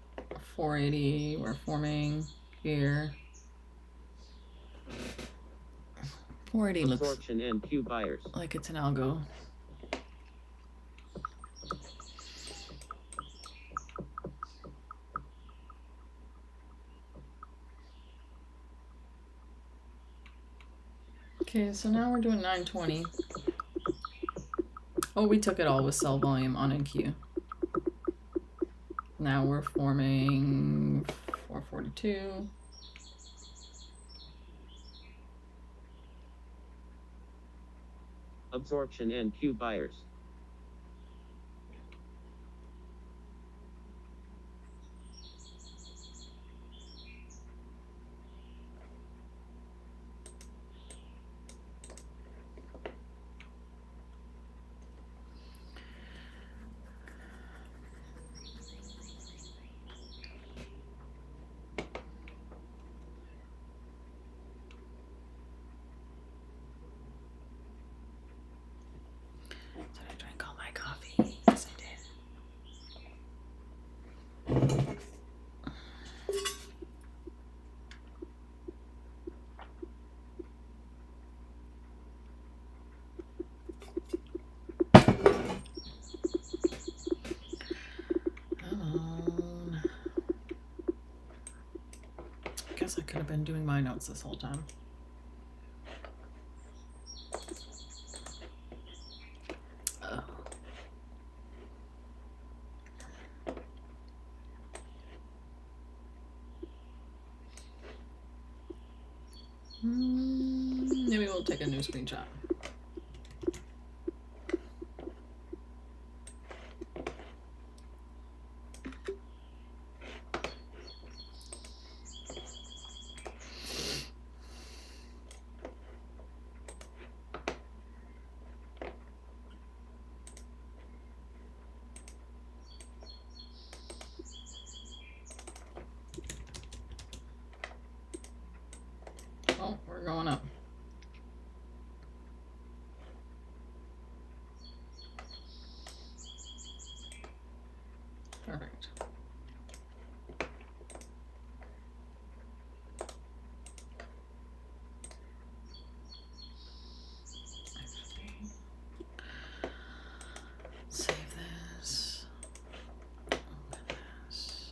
Speaker 1: 480, we're forming here. 480 looks
Speaker 2: Absorption NQ buyers.
Speaker 1: like it's an algo. Okay, so now we're doing 920. Oh, we took it all with sell volume on NQ. Now we're forming 442.
Speaker 2: Absorption NQ buyers.
Speaker 1: Did I drink all my coffee? Yes, I did. Come on. Guess I could have been doing my notes this whole time. Oh. Maybe we'll take a new screenshot. going up. Perfect. Save this. Open this.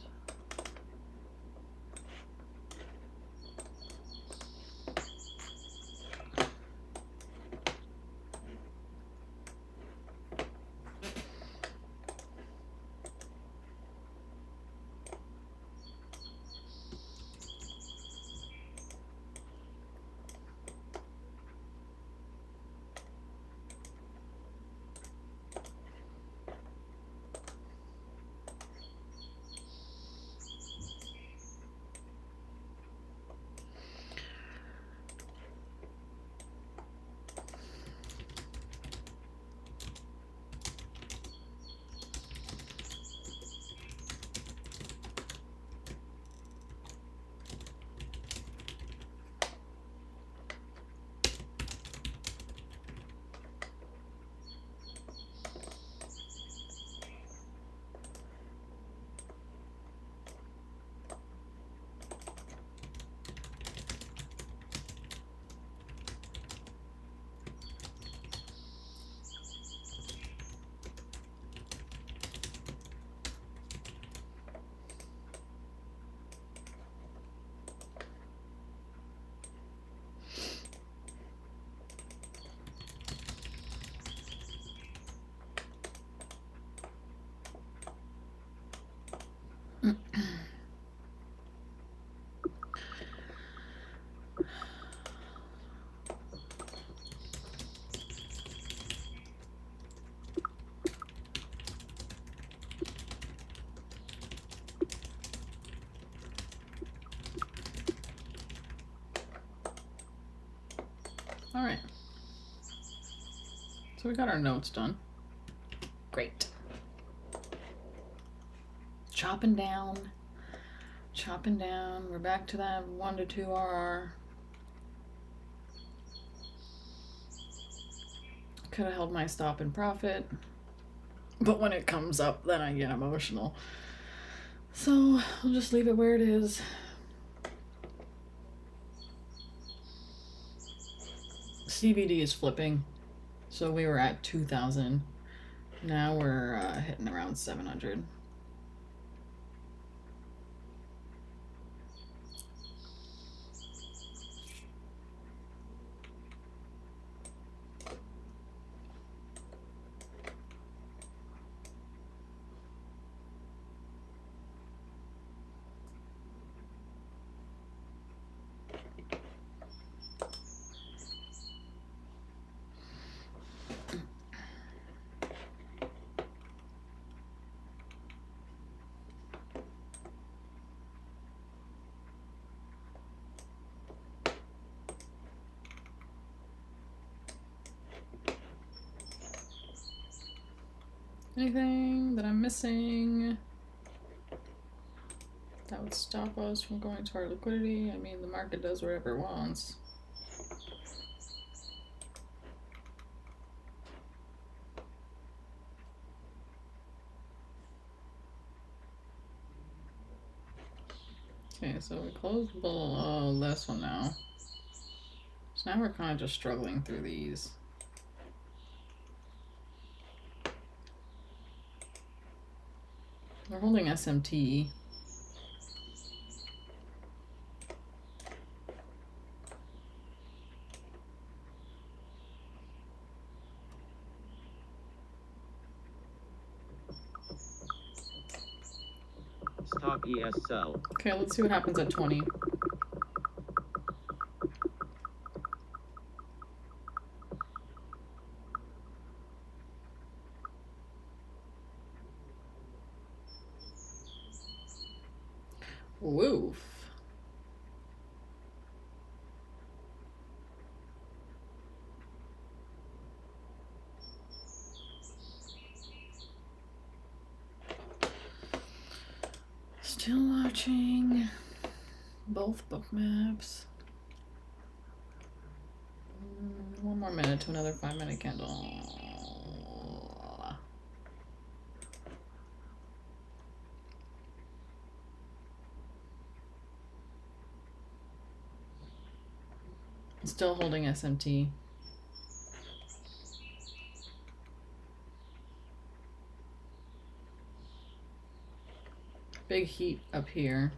Speaker 1: All right. So we got our notes done. Great. Chopping down. Chopping down. We're back to that 1 to 2 RR. Could have held my stop and profit. But when it comes up, then I get emotional. So I'll just leave it where it is. CBD is flipping. So we were at 2,000. Now we're hitting around 700. Anything that I'm missing that would stop us from going to our liquidity? I mean, the market does whatever it wants. Okay, so we closed below this one now. So now we're kind of just struggling through these. We're holding SMT.
Speaker 2: Stop ESL.
Speaker 1: Okay, let's see what happens at 20. Woof. Still watching both book maps. more minute to another 5-minute candle. Still holding SMT. Big heat up here.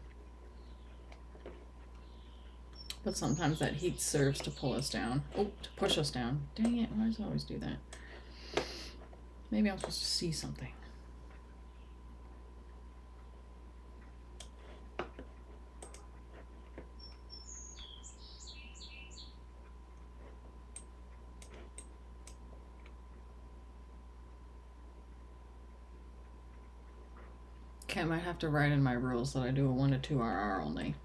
Speaker 1: But sometimes that heat serves to pull us down. Oh, to push us down. Dang it, why does it always do that? Maybe I'm supposed to see something. Okay, I might have to write in my rules that I do a 1 to 2 RR only.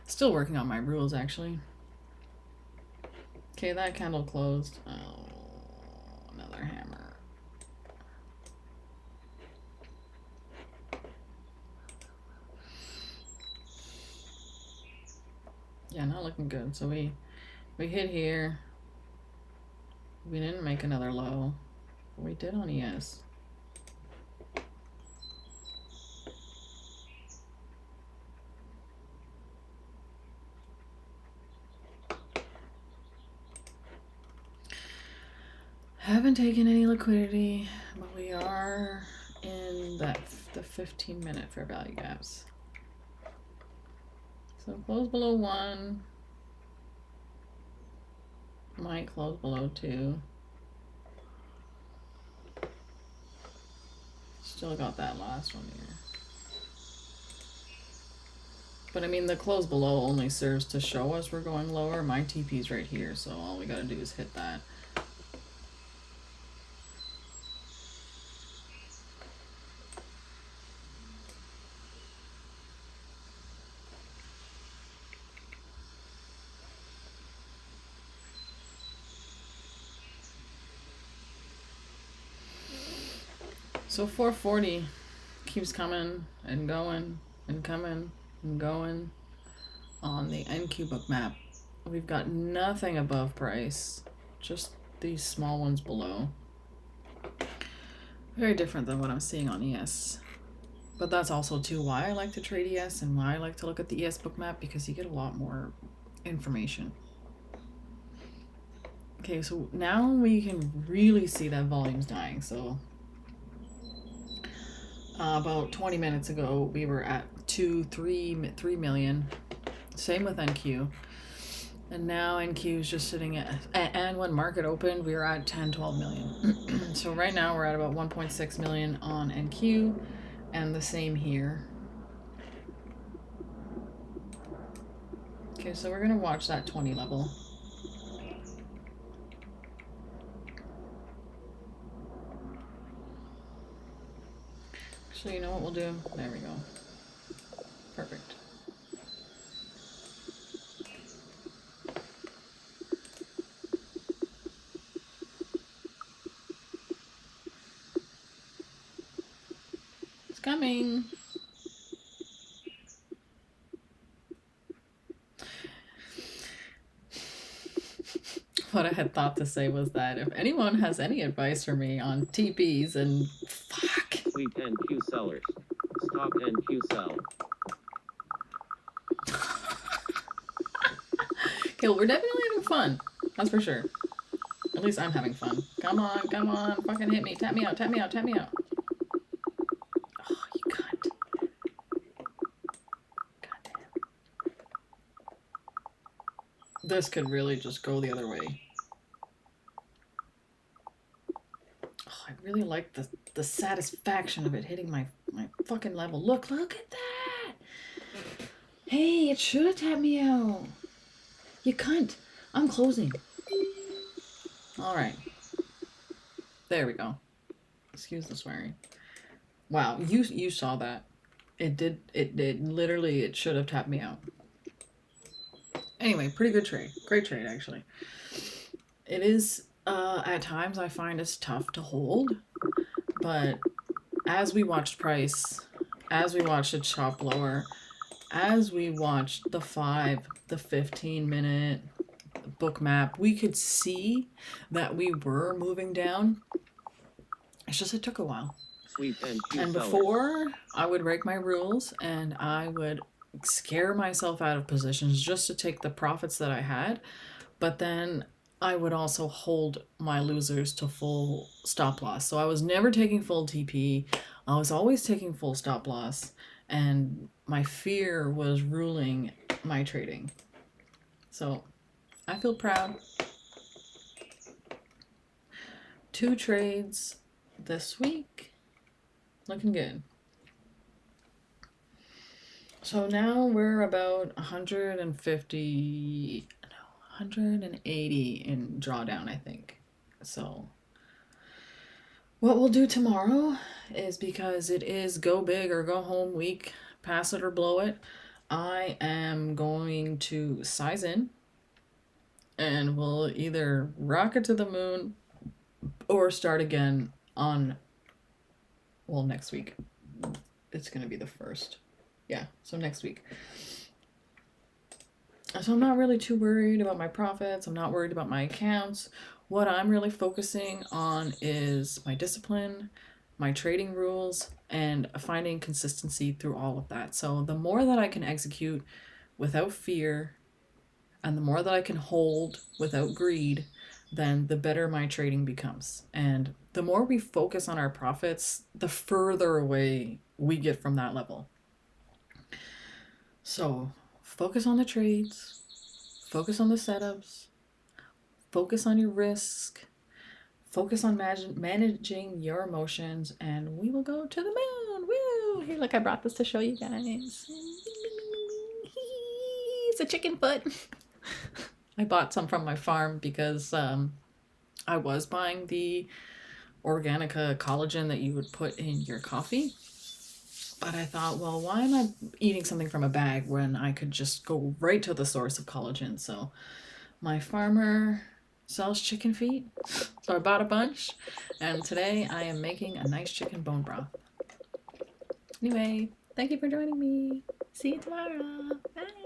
Speaker 1: Still working on my rules, actually. Okay, that candle closed. Oh, another hammer. Yeah, not looking good. So we hit here. We didn't make another low. But we did on ES. Haven't taken any liquidity, but we are in the 15-minute fair value gaps. So close below 1. Might close below 2. Still got that last one here. But I mean, the close below only serves to show us we're going lower. My TP's right here, so all we gotta do is hit that. So 440 keeps coming and going and coming and going on the NQ book map. We've got nothing above price, just these small ones below. Very different than what I'm seeing on ES. But that's also too why I like to trade ES and why I like to look at the ES book map, because you get a lot more information. Okay, so now we can really see that volume's dying. So about 20 minutes ago, we were at 3 million. Same with NQ. And now NQ is just sitting at, and when market opened, we were at 10-12 million. So right now we're at about 1.6 million on NQ, and the same here. Okay, so we're gonna watch that 20 level. So you know what we'll do? There we go. Perfect. It's coming. What I had thought to say was that if anyone has any advice for me on TPs and fuck.
Speaker 2: Sweep NQ sellers. Stop NQ sell.
Speaker 1: Okay, well, we're definitely having fun. That's for sure. At least I'm having fun. Come on, come on. Fucking hit me. Tap me out, tap me out, tap me out. Oh, you cunt. Goddamn. This could really just go the other way. Oh, I really like the satisfaction of it hitting my fucking level. Look at that. Hey, it should have tapped me out. You cunt. I'm closing. Alright. There we go. Excuse the swearing. Wow, you saw that. It did literally, it should have tapped me out. Anyway, pretty good trade. Great trade, actually. It is, at times I find it's tough to hold, but as we watched price, as we watched it chop lower, as we watched the 5, the 15 minute, book map, we could see that we were moving down. It's just it took a while.
Speaker 2: Sweep NQ
Speaker 1: And
Speaker 2: sellers.
Speaker 1: before, I would break my rules and I would scare myself out of positions just to take the profits that I had. But then I would also hold my losers to full stop loss. So I was never taking full TP. I was always taking full stop loss. And my fear was ruling my trading. So I feel proud. 2 trades this week. Looking good. So now we're about 150, no, 180 in drawdown, I think. So what we'll do tomorrow is, because it is go big or go home week, pass it or blow it, I am going to size in and we'll either rocket to the moon or start again on, well, next week. It's going to be the 1st. Yeah, so next week. So I'm not really too worried about my profits. I'm not worried about my accounts. What I'm really focusing on is my discipline, my trading rules, and finding consistency through all of that. So the more that I can execute without fear, and the more that I can hold without greed, then the better my trading becomes. And the more we focus on our profits, the further away we get from that level. So focus on the trades, focus on the setups, focus on your risk, focus on managing your emotions, and we will go to the moon. Woo! Here, look, I brought this to show you guys. It's a chicken foot. I bought some from my farm because I was buying the Organica collagen that you would put in your coffee. But I thought, well, why am I eating something from a bag when I could just go right to the source of collagen? So my farmer sells chicken feet, so I bought a bunch, and today I am making a nice chicken bone broth. Anyway, thank you for joining me. See you tomorrow. Bye.